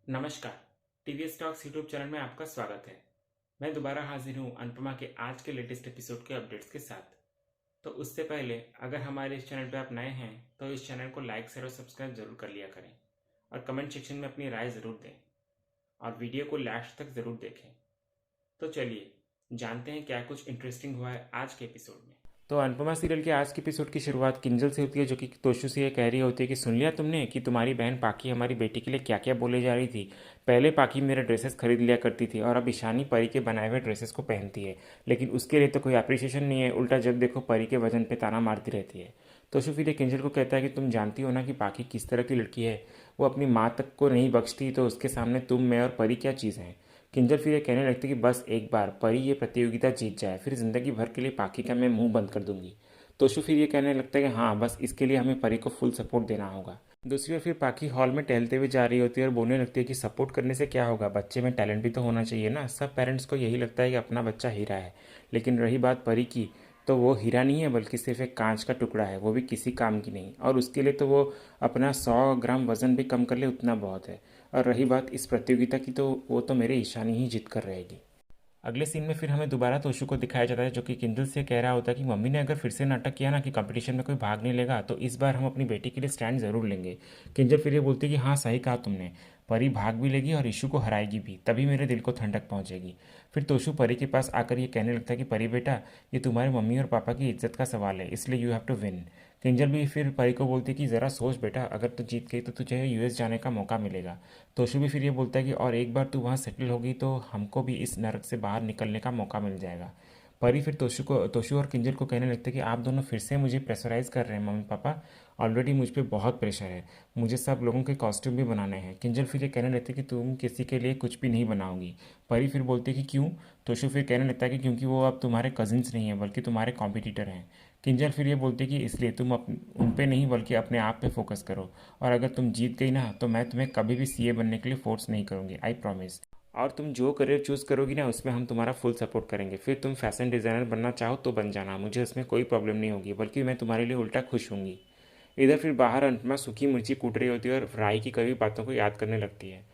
नमस्कार। TVS talks YouTube channel में आपका स्वागत है। मैं दोबारा हाजिर हूँ अनुपमा के आज के लेटेस्ट एपिसोड के अपडेट्स के साथ। तो उससे पहले अगर हमारे इस चैनल पे आप नए हैं तो इस चैनल को लाइक शेयर और सब्सक्राइब जरूर कर लिया करें और कमेंट सेक्शन में अपनी राय ज़रूर दें और वीडियो को लास्ट तक ज़रूर देखें। तो चलिए जानते हैं क्या कुछ इंटरेस्टिंग हुआ है आज के एपिसोड में। तो अनुपमा सीरियल के आज के एपिसोड की शुरुआत किंजल से होती है, जो कि तोशु से ये कह रही होती है कि सुन लिया तुमने कि तुम्हारी बहन पाकी हमारी बेटी के लिए क्या क्या बोले जा रही थी। पहले पाकी मेरे ड्रेसेस खरीद लिया करती थी और अब ईशानी परी के बनाए हुए ड्रेसेस को पहनती है, लेकिन उसके लिए तो कोई अप्रिसिएशन नहीं है। उल्टा जब देखो परी के वजन पे ताना मारती रहती है। तोशु फिर ये किंजल को कहता है कि तुम जानती हो ना कि पाकी किस तरह की लड़की है। वो अपनी माँ तक को नहीं बख्शती, तो उसके सामने तुम, मैं और परी क्या चीज़ हैं। किंजल फिर ये कहने लगती कि बस एक बार परी ये प्रतियोगिता जीत जाए, फिर ज़िंदगी भर के लिए पाकी का मैं मुंह बंद कर दूंगी। तोशु फिर ये कहने लगता है कि हाँ, बस इसके लिए हमें परी को फुल सपोर्ट देना होगा। दूसरी ओर फिर पाकी हॉल में टहलते हुए जा रही होती है और बोलने लगती है कि सपोर्ट करने से क्या होगा, बच्चे में टैलेंट भी तो होना चाहिए ना। सब पेरेंट्स को यही लगता है कि अपना बच्चा हीरा है, लेकिन रही बात परी की, तो वो हीरा नहीं है बल्कि सिर्फ एक कांच का टुकड़ा है, वो भी किसी काम की नहीं। और उसके लिए तो वो अपना 100 ग्राम वजन भी कम कर ले उतना बहुत है। और रही बात इस प्रतियोगिता की, तो वो तो मेरे ईशानी ही जीत कर रहेगी। अगले सीन में फिर हमें दोबारा तोशु को दिखाया जाता है, जो कि किंजल से कह रहा होता है कि मम्मी ने अगर फिर से नाटक किया ना कि कंपटीशन में कोई भाग नहीं लेगा, तो इस बार हम अपनी बेटी के लिए स्टैंड ज़रूर लेंगे। किंजल फिर ये बोलती है कि हाँ, सही कहा तुमने, परी भाग भी लेगी और इशू को हराएगी भी, तभी मेरे दिल को ठंडक पहुंचेगी। फिर तोशु परी के पास आकर ये कहने लगता है कि परी बेटा, ये तुम्हारे मम्मी और पापा की इज्जत का सवाल है, इसलिए you have to win. Kinjal भी फिर परी को बोलती है कि ज़रा सोच बेटा, अगर तू जीत गई तो तुझे यूएस जाने का मौका मिलेगा। तोशु भी फिर ये बोलता है कि और एक बार तू वहाँ सेटल होगी तो हमको भी इस नरक से बाहर निकलने का मौका मिल जाएगा। परी फिर तोशु और किंजल को कहने लगते हैं कि आप दोनों फिर से मुझे प्रेशराइज कर रहे हैं मम्मी पापा, ऑलरेडी मुझ पर बहुत प्रेशर है, मुझे सब लोगों के कॉस्ट्यूम भी बनाने हैं। किंजल फिर ये कहने लगते हैं कि तुम किसी के लिए कुछ भी नहीं बनाओगी। परी फिर बोलती है कि क्यों। तोशु फिर कहने लगता है कि क्योंकि वो अब तुम्हारे कजिन्स नहीं हैं बल्कि तुम्हारे कॉम्पिटिटर हैं। किंजल फिर ये बोलती है कि इसलिए तुम उन पे नहीं बल्कि अपने आप पे फोकस करो, और अगर तुम जीत गई ना तो मैं तुम्हें कभी भी सीए बनने के लिए फोर्स नहीं करूँगी, आई प्रॉमिस। और तुम जो करियर चूज़ करोगी ना उसमें हम तुम्हारा फुल सपोर्ट करेंगे। फिर तुम फैशन डिज़ाइनर बनना चाहो तो बन जाना, मुझे उसमें कोई प्रॉब्लम नहीं होगी, बल्कि मैं तुम्हारे लिए उल्टा खुश होंगी। इधर फिर बाहर अंतमा सूखी मिर्ची कूट रही होती है और राय की कई बातों को याद करने लगती है।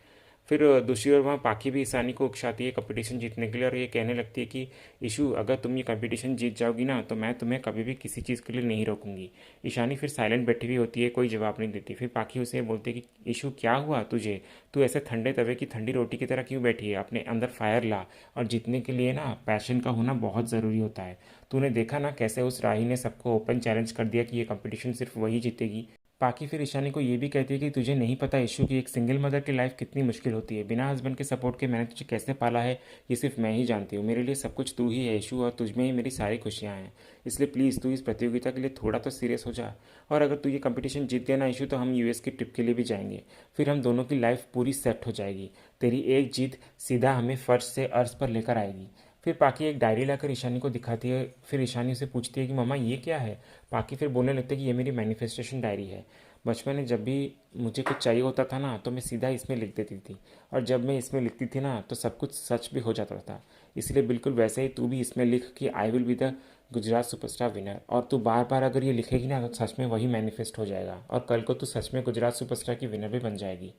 फिर दूसरी ओर वहाँ पाखी भी ईशानी को उकसाती है कंपटीशन जीतने के लिए, और ये कहने लगती है कि ईशू, अगर तुम ये कंपटीशन जीत जाओगी ना तो मैं तुम्हें कभी भी किसी चीज़ के लिए नहीं रोकूंगी। ईशानी फिर साइलेंट बैठी हुई होती है, कोई जवाब नहीं देती। फिर पाखी उसे बोलती है कि ईशू क्या हुआ तुझे, तू ऐसे ठंडे तवे की ठंडी रोटी की तरह क्यों बैठी है, अपने अंदर फायर ला। और जीतने के लिए ना पैशन का होना बहुत ज़रूरी होता है। तूने देखा ना कैसे उस राही ने सबको ओपन चैलेंज कर दिया कि ये कंपटीशन सिर्फ वही जीतेगी। पाकि फिर ईशानी को ये भी कहती है कि तुझे नहीं पता इशू की एक सिंगल मदर की लाइफ कितनी मुश्किल होती है, बिना हस्बैंड के सपोर्ट के मैंने तुझे कैसे पाला है ये सिर्फ मैं ही जानती हूँ। मेरे लिए सब कुछ तू ही है इशू, और तुझ में ही मेरी सारी खुशियाँ हैं। इसलिए प्लीज़ तू इस प्रतियोगिता के लिए थोड़ा तो सीरियस हो जा। और अगर तू ये कंपटीशन जीत गया ना इशू, तो हम यूएस की ट्रिप के लिए भी जाएंगे, फिर हम दोनों की लाइफ पूरी सेट हो जाएगी। तेरी एक जीत सीधा हमें फर्श से अर्श पर लेकर आएगी। फिर पाकि एक डायरी लाकर ईशानी को दिखाती है। फिर ईशानी उसे पूछती है कि मम्मा ये क्या है। पाकि फिर बोलने लगते हैं कि ये मेरी मैनिफेस्टेशन डायरी है। बचपन में जब भी मुझे कुछ चाहिए होता था ना तो मैं सीधा इसमें लिख देती थी, और जब मैं इसमें लिखती थी ना तो सब कुछ सच भी हो जाता था। इसलिए बिल्कुल वैसे ही तू भी इसमें लिख कि I will be the Gujarat superstar winner, और तू बार बार अगर ये लिखेगी ना तो सच में वही मैनिफेस्ट हो जाएगा, और कल को तू सच में गुजरात सुपरस्टार की विनर भी बन जाएगी।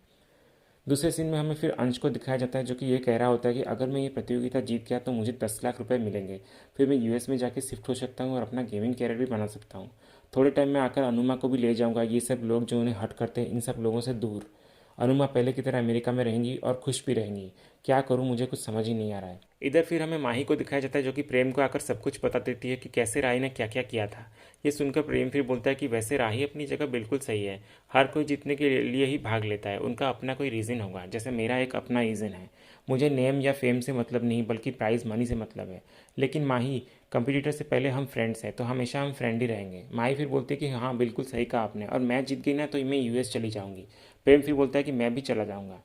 दूसरे सीन में हमें फिर अंश को दिखाया जाता है, जो कि ये कह रहा होता है कि अगर मैं ये प्रतियोगिता जीत गया तो मुझे 10 लाख रुपए मिलेंगे, फिर मैं यूएस में जाके शिफ्ट हो सकता हूँ और अपना गेमिंग कैरियर भी बना सकता हूँ। थोड़े टाइम में आकर अनुमा को भी ले जाऊँगा, ये सब लोग जो उन्हें हट करते हैं इन सब लोगों से दूर। अनुमा पहले की तरह अमेरिका में रहेंगी और खुश भी रहेंगी। क्या करूँ, मुझे कुछ समझ ही नहीं आ रहा है। इधर फिर हमें माही को दिखाया जाता है, जो कि प्रेम को आकर सब कुछ बता देती है कि कैसे राही ने क्या क्या किया था। ये सुनकर प्रेम फिर बोलता है कि वैसे राही अपनी जगह बिल्कुल सही है, हर कोई जीतने के लिए ही भाग लेता है, उनका अपना कोई रीज़न होगा, जैसे मेरा एक अपना रीज़न है। मुझे नेम या फेम से मतलब नहीं बल्कि प्राइज़ मनी से मतलब है। लेकिन माही, कंपटीटर से पहले हम फ्रेंड्स हैं, तो हमेशा हम फ्रेंड ही रहेंगे। माही फिर बोलती है कि हाँ बिल्कुल सही कहा आपने, और मैं जीत गई ना तो मैं यूएस चली जाऊँगी। प्रेम फिर बोलता है कि मैं भी चला जाऊँगा।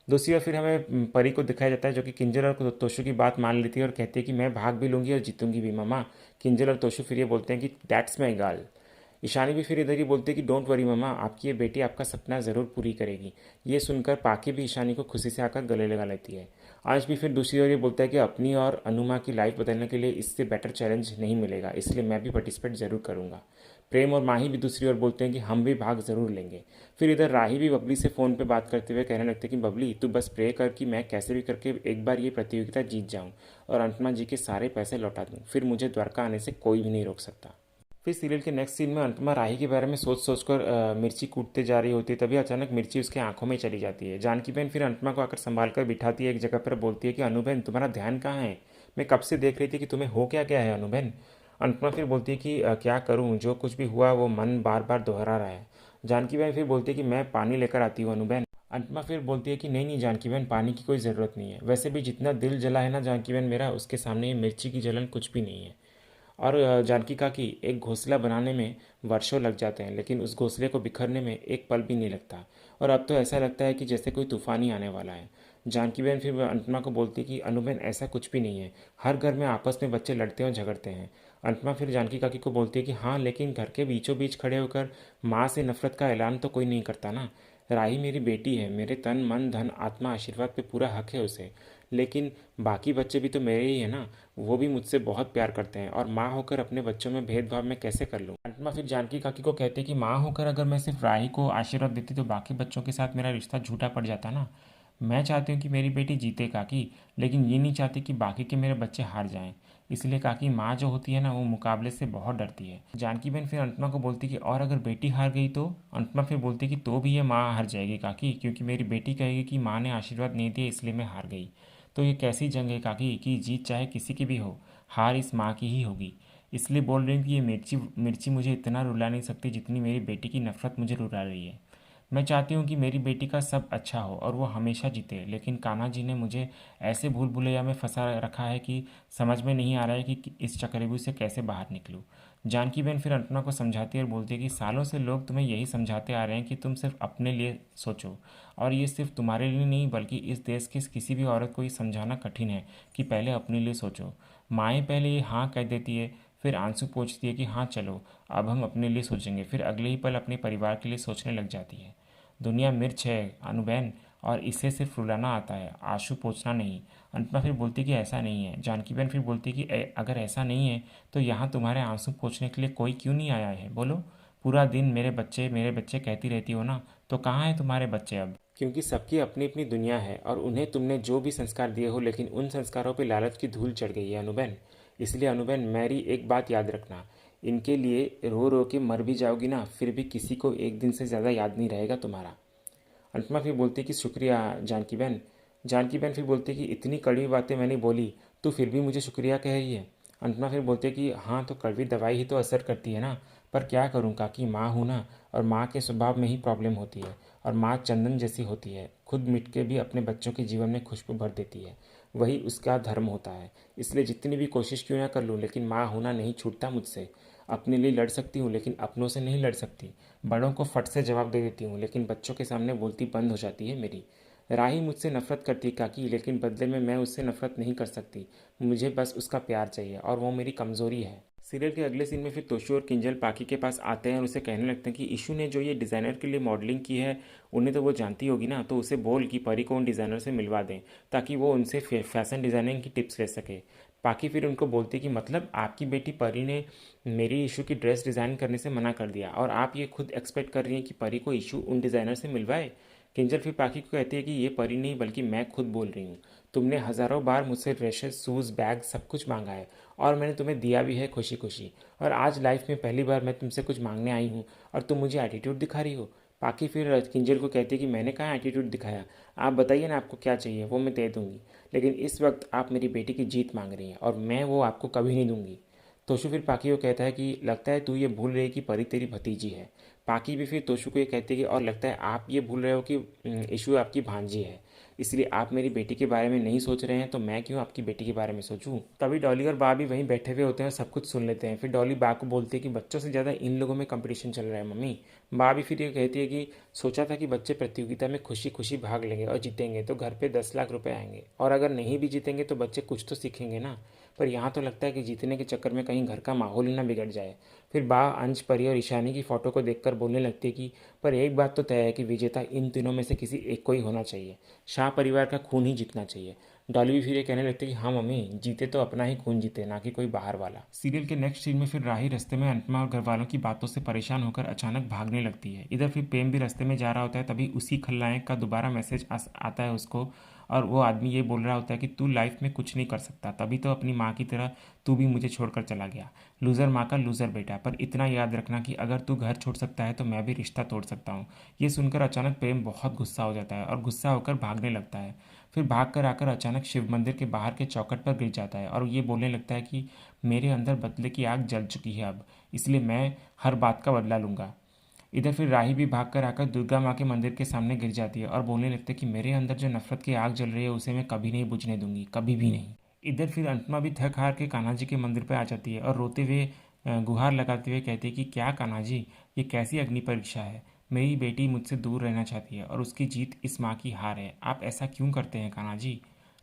दूसरी ओर फिर हमें परी को दिखाया जाता है, जो कि किंजल और तोशु की बात मान लेती है और कहती है कि मैं भाग भी लूँगी और जीतूंगी भी मम्मा। किंजल और तोशु फिर ये बोलते हैं कि दैट्स माई गर्ल। ईशानी भी फिर इधर ही बोलती है कि डोंट वरी मम्मा, आपकी ये बेटी आपका सपना ज़रूर पूरी करेगी। ये सुनकर पाकी भी ईशानी को खुशी से आकर गले लगा लेती है। आज भी फिर दूसरी ओर ये बोलता है कि अपनी और अनुमा की लाइफ बदलने के लिए इससे बेटर चैलेंज नहीं मिलेगा, इसलिए मैं भी पार्टिसिपेट ज़रूर करूँगा। प्रेम और माही भी दूसरी ओर बोलते हैं कि हम भी भाग ज़रूर लेंगे। फिर इधर राही भी बबली से फ़ोन पे बात करते हुए कहने लगते कि बबली तू बस प्रे कर कि मैं कैसे भी करके एक बार ये प्रतियोगिता जीत जाऊँ और अंतमा जी के सारे पैसे लौटा दूँ, फिर मुझे द्वारका आने से कोई भी नहीं रोक सकता। फिर सीरियल के नेक्स्ट सीन में अनुपमा राही के बारे में सोच सोच कर मिर्ची कूटते जा रही होती है। तभी अचानक मिर्ची उसके आंखों में चली जाती है। जानकी बहन फिर अनुपमा को आकर संभाल कर बिठाती है एक जगह पर, बोलती है कि अनु बहन तुम्हारा ध्यान कहाँ है, मैं कब से देख रही थी कि तुम्हें हो क्या क्या है अनु बहन। अनुपमा फिर बोलती है कि क्या करूँ, जो कुछ भी हुआ वो मन बार बार दोहरा रहा है। जानकी बहन फिर बोलती है कि मैं पानी लेकर आती हूँ अनु बहन। अनुपमा फिर बोलती है कि नहीं नहीं जानकी बहन, पानी की कोई ज़रूरत नहीं है, वैसे भी जितना दिल जला है ना जानकी बहन मेरा, उसके सामने ये मिर्ची की जलन कुछ भी नहीं है। और जानकी काकी, एक घोंसला बनाने में वर्षों लग जाते हैं लेकिन उस घोंसले को बिखरने में एक पल भी नहीं लगता, और अब तो ऐसा लगता है कि जैसे कोई तूफान ही आने वाला है। जानकी बहन फिर अनुपमा को बोलती कि अनुबहन ऐसा कुछ भी नहीं है, हर घर में आपस में बच्चे लड़ते और झगड़ते हैं। अनुपमा फिर जानकी काकी को बोलती है कि हाँ लेकिन घर के बीचों बीच खड़े होकर माँ से नफरत का ऐलान तो कोई नहीं करता ना। राही मेरी बेटी है, मेरे तन मन धन आत्मा आशीर्वाद पे पूरा हक है उसे, लेकिन बाकी बच्चे भी तो मेरे ही है ना, वो भी मुझसे बहुत प्यार करते हैं, और माँ होकर अपने बच्चों में भेदभाव मैं कैसे कर लूँ। अंतमा फिर जानकी काकी को कहते कि माँ होकर अगर मैं सिर्फ राही को आशीर्वाद देती तो बाकी बच्चों के साथ मेरा रिश्ता झूठा पड़ जाता ना। मैं चाहती हूँ कि मेरी बेटी जीते काकी, लेकिन ये नहीं चाहती कि बाकी के मेरे बच्चे हार जाएं। इसलिए काकी माँ जो होती है ना वो मुकाबले से बहुत डरती है। जानकी बहन फिर अंतमा को बोलती कि और अगर बेटी हार गई तो। अंतमा फिर बोलती कि तो भी ये माँ हार जाएगी काकी, क्योंकि मेरी बेटी कहेगी कि माँ ने आशीर्वाद नहीं दिया इसलिए मैं हार गई। तो ये कैसी जंग है काकी कि जीत चाहे किसी की भी हो, हार इस माँ की ही होगी। इसलिए बोल रही हूँ कि ये मिर्ची मिर्ची मुझे इतना रुला नहीं सकती जितनी मेरी बेटी की नफरत मुझे रुला रही है। मैं चाहती हूँ कि मेरी बेटी का सब अच्छा हो और वो हमेशा जीते, लेकिन कान्हा जी ने मुझे ऐसे भूल भुलैया में फंसा रखा है कि समझ में नहीं आ रहा है कि इस चक्रव्यूह से कैसे बाहर निकलूँ। जानकी बहन फिर अंतना को समझाती है और बोलती है कि सालों से लोग तुम्हें यही समझाते आ रहे हैं कि तुम सिर्फ अपने लिए सोचो, और ये सिर्फ तुम्हारे लिए नहीं बल्कि इस देश की किसी भी औरत को ये समझाना कठिन है कि पहले अपने लिए सोचो। माएँ पहले ये हाँ कह देती है, फिर आंसू पोंछती है कि हाँ चलो अब हम अपने लिए सोचेंगे, फिर अगले ही पल अपने परिवार के लिए सोचने लग जाती है। दुनिया मिर्च है अनुबैन, और इसे सिर्फ रुलाना आता है, आंसू पोंछना नहीं। अनुपमा फिर बोलती कि ऐसा नहीं है। जानकी बहन फिर बोलती कि अगर ऐसा नहीं है तो यहाँ तुम्हारे आंसू पोंछने के लिए कोई क्यों नहीं आया है बोलो। पूरा दिन मेरे बच्चे कहती रहती हो ना, तो कहाँ है तुम्हारे बच्चे अब। क्योंकि सबकी अपनी अपनी दुनिया है और उन्हें तुमने जो भी संस्कार दिए हो, लेकिन उन संस्कारों पर लालच की धूल चढ़ गई है अनुबैन। इसलिए अनुबैन मेरी एक बात याद रखना, इनके लिए रो रो के मर भी जाओगी ना, फिर भी किसी को एक दिन से ज़्यादा याद नहीं रहेगा तुम्हारा। अनुपमा फिर बोलती कि शुक्रिया जानकी बहन। जानकी बहन फिर बोलती कि इतनी कड़वी बातें मैंने बोली, तो फिर भी मुझे शुक्रिया कह रही है। अनुपमा फिर बोलते कि हाँ तो कड़वी दवाई ही तो असर करती है ना, पर क्या करूँ काकी, माँ हूँ ना, और माँ के स्वभाव में ही प्रॉब्लम होती है, और माँ चंदन जैसी होती है, खुद मिट के भी अपने बच्चों के जीवन में खुशबू भर देती है, वही उसका धर्म होता है। इसलिए जितनी भी कोशिश क्यों ना कर लूँ, लेकिन माँ होना नहीं छूटता मुझसे। अपने लिए लड़ सकती हूँ लेकिन अपनों से नहीं लड़ सकती। बड़ों को फट से जवाब दे देती हूँ लेकिन बच्चों के सामने बोलती बंद हो जाती है मेरी। राही मुझसे नफरत करती है काकी, लेकिन बदले में मैं उससे नफरत नहीं कर सकती। मुझे बस उसका प्यार चाहिए और वो मेरी कमज़ोरी है। सीरियल के अगले सीन में फिर तोशु और किंजल पाकी के पास आते हैं और उसे कहने लगते हैं कि ईशू ने जो ये डिज़ाइनर के लिए मॉडलिंग की है उन्हें तो वो जानती होगी ना, तो उसे बोल कि परी को उन डिज़ाइनर से मिलवा दें ताकि वो उनसे फैशन डिज़ाइनिंग की टिप्स ले सके। पाकी फिर उनको बोलती कि मतलब आपकी बेटी परी ने मेरी ईशू की ड्रेस डिज़ाइन करने से मना कर दिया और आप ये खुद एक्सपेक्ट कर रही हैं कि परी को ईशू उन डिज़ाइनर से मिलवाए। किंजल फिर पाकी को कहती है कि ये परी नहीं बल्कि मैं खुद बोल रही हूँ। तुमने हज़ारों बार मुझसे ड्रेसेस शूज़ बैग सब कुछ मांगा है और मैंने तुम्हें दिया भी है खुशी खुशी, और आज लाइफ में पहली बार मैं तुमसे कुछ मांगने आई हूँ और तुम मुझे एटीट्यूड दिखा रही हो। पाकी फिर किंजल को कहती है कि मैंने कहाँ एटीट्यूड दिखाया, आप बताइए ना आपको क्या चाहिए, वो मैं दे दूँगी, लेकिन इस वक्त आप मेरी बेटी की जीत मांग रही हैं और मैं वो आपको कभी नहीं दूंगी। तोशु फिर पाकी को कहता है कि लगता है तू ये भूल रही है कि परी तेरी भतीजी है। पाकी भी फिर तोशु को ये कहती है कि और लगता है आप ये भूल रहे हो कि ईशु आपकी भांजी है, इसलिए आप मेरी बेटी के बारे में नहीं सोच रहे हैं, तो मैं क्यों आपकी बेटी के बारे में सोचूं। तभी डॉली और बा भी वहीं बैठे हुए होते हैं और सब कुछ सुन लेते हैं। फिर डॉली बा को बोलती है कि बच्चों से ज़्यादा इन लोगों में कंपटीशन चल रहा है मम्मी। बा भी फिर ये कहती है कि सोचा था कि बच्चे प्रतियोगिता में खुशी खुशी भाग लेंगे और जीतेंगे तो घर पे 10 लाख रुपए आएंगे, और अगर नहीं भी जीतेंगे तो बच्चे कुछ तो सीखेंगे ना, पर यहाँ तो लगता है कि जीतने के चक्कर में कहीं घर का माहौल ही ना बिगड़ जाए। फिर बा अंश, परी और ईशानी की फ़ोटो को देखकर बोलने लगती है कि पर एक बात तो तय है कि विजेता इन तीनों में से किसी एक को ही होना चाहिए, शाह परिवार का खून ही जीतना चाहिए। डॉली भी फिर ये कहने लगती है कि हाँ मम्मी, जीते तो अपना ही खून जीते, ना कि कोई बाहर वाला। सीरियल के नेक्स्ट सीन में फिर राही रास्ते में अनुपमा और घर वालों की बातों से परेशान होकर अचानक भागने लगती है। इधर फिर प्रेम भी रास्ते में जा रहा होता है, तभी उसी खलनायक का दोबारा मैसेज आता है उसको, और वो आदमी ये बोल रहा होता है कि तू लाइफ में कुछ नहीं कर सकता, तभी तो अपनी माँ की तरह तू भी मुझे छोड़कर चला गया। लूज़र माँ का लूज़र बेटा, पर इतना याद रखना कि अगर तू घर छोड़ सकता है तो मैं भी रिश्ता तोड़ सकता हूँ। ये सुनकर अचानक प्रेम बहुत गुस्सा हो जाता है और गुस्सा होकर भागने लगता है। फिर भाग कर आकर अचानक शिव मंदिर के बाहर के चौखट पर गिर जाता है और ये बोलने लगता है कि मेरे अंदर बदले की आग जल चुकी है अब, इसलिए मैं हर बात का बदला लूँगा। इधर फिर राही भी भाग कर आकर दुर्गा माँ के मंदिर के सामने गिर जाती है और बोलने लगती है कि मेरे अंदर जो नफरत की आग जल रही है उसे मैं कभी नहीं बुझने दूंगी, कभी भी नहीं। इधर फिर अंतमा भी थक हार के कान्हा जी के मंदिर पर आ जाती है और रोते हुए गुहार लगाते हुए कहती है कि क्या कान्हा जी, ये कैसी अग्नि परीक्षा है। मेरी बेटी मुझसे दूर रहना चाहती है और उसकी जीत इस माँ की हार है। आप ऐसा क्यों करते हैं कान्हा जी?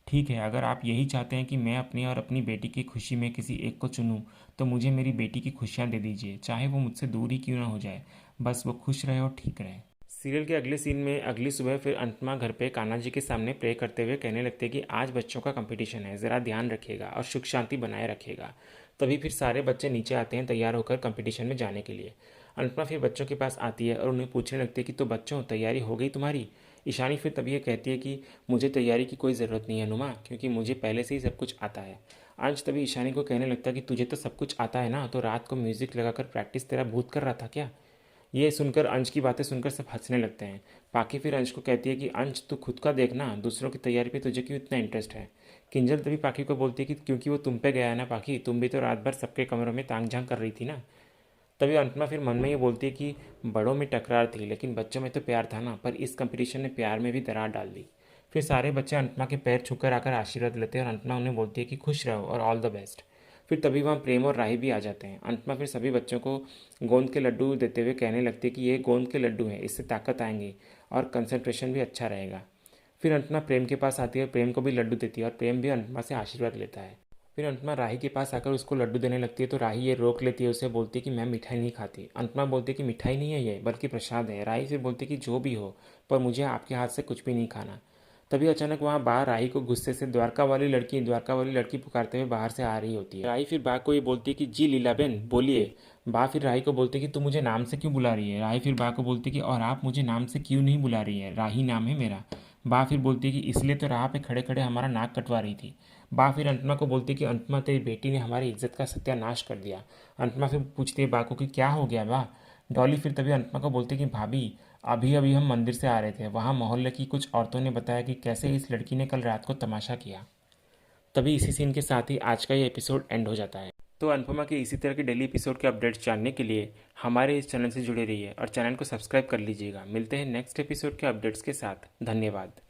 ठीक है, अगर आप यही चाहते हैं कि मैं अपनी और अपनी बेटी की खुशी में किसी एक को चुनूं, तो मुझे मेरी बेटी की खुशियां दे दीजिए, चाहे वो मुझसे दूर ही क्यों ना हो जाए, बस वो खुश रहे और ठीक रहे। सीरियल के अगले सीन में अगली सुबह फिर अंतमा घर पे कान्हा जी के सामने प्रे करते हुए कहने लगते हैं कि आज बच्चों का कंपटीशन है, ज़रा ध्यान रखिएगा और सुख शांति बनाए रखिएगा। तभी फिर सारे बच्चे नीचे आते हैं तैयार होकर कंपटीशन में जाने के लिए। अंतमा फिर बच्चों के पास आती है और उन्हें पूछने लगती है कि तो बच्चों, तैयारी हो गई तुम्हारी? ईशानी फिर तभी ये कहती है कि मुझे तैयारी की कोई ज़रूरत नहीं है नुमा, क्योंकि मुझे पहले से ही सब कुछ आता है। अंश तभी ईशानी को कहने लगता है कि तुझे तो सब कुछ आता है ना, तो रात को म्यूज़िक लगाकर प्रैक्टिस तेरा भूत कर रहा था क्या? ये सुनकर अंश की बातें सुनकर सब हंसने लगते हैं। पाखी फिर अंश को कहती है कि अंश, तू खुद का देखना, दूसरों की तैयारी पे तुझे क्यों इतना इंटरेस्ट है। किंजल तभी पाखी को बोलती है कि क्योंकि वो तुम पे गया है ना पाखी, तुम भी तो रात भर सबके कमरों में तांग झांग कर रही थी ना। तभी अंतमा फिर मन में ये बोलती है कि बड़ों में टकरार थी लेकिन बच्चों में तो प्यार था ना, पर इस कंपटीशन ने प्यार में भी दरार डाल दी। फिर सारे बच्चे अंतमा के पैर छूकर आकर आशीर्वाद लेते हैं और अंतमा उन्हें बोलती है कि खुश रहो और ऑल द बेस्ट। फिर तभी वहाँ प्रेम और राही भी आ जाते हैं। अंतमा फिर सभी बच्चों को गोंद के लड्डू देते हुए कहने लगती है कि ये गोंद के लड्डू हैं, इससे ताकत आएंगी और कंसंट्रेशन भी अच्छा रहेगा। फिर अंतमा प्रेम के पास आती है और प्रेम को भी लड्डू देती है और प्रेम भी अंतमा से आशीर्वाद लेता है। फिर अंतमा राही के पास आकर उसको लड्डू देने लगती है तो राही ये रोक लेती है, उसे बोलती है कि मैं मिठाई नहीं खाती। अंतमा बोलती है कि मिठाई नहीं है ये, बल्कि प्रसाद है। राही फिर बोलती है कि जो भी हो, पर मुझे आपके हाथ से कुछ भी नहीं खाना। तभी अचानक वहाँ बाहर राही को गुस्से से द्वारका वाली लड़की पुकारते हुए बाहर से आ रही होती है। राही फिर बा को ये बोलती है कि जी लीलाबेन बोलिए। बा फिर राही को बोलती है कि तू मुझे नाम से क्यों बुला रही है। राही फिर बा को बोलती है कि और आप मुझे नाम से क्यों नहीं बुला रही है, राही नाम है मेरा। बा फिर बोलती है कि इसलिए तो राह पे खड़े खड़े हमारा नाक कटवा रही थी। बा फिर अंतमा को बोलती है कि अंतमा, तेरी बेटी ने हमारी इज्जत का सत्यानाश कर दिया। अंतमा फिर पूछती है बा को कि क्या हो गया बा। डॉली फिर तभी अंतमा को बोलती है कि भाभी, अभी अभी हम मंदिर से आ रहे थे, वहाँ मोहल्ले की कुछ औरतों ने बताया कि कैसे इस लड़की ने कल रात को तमाशा किया। तभी इसी सीन के साथ ही आज का ये एपिसोड एंड हो जाता है। तो अनुपमा के इसी तरह के डेली एपिसोड के अपडेट्स जानने के लिए हमारे इस चैनल से जुड़े रहिए और चैनल को सब्सक्राइब कर लीजिएगा। मिलते हैं नेक्स्ट एपिसोड के अपडेट्स के साथ। धन्यवाद।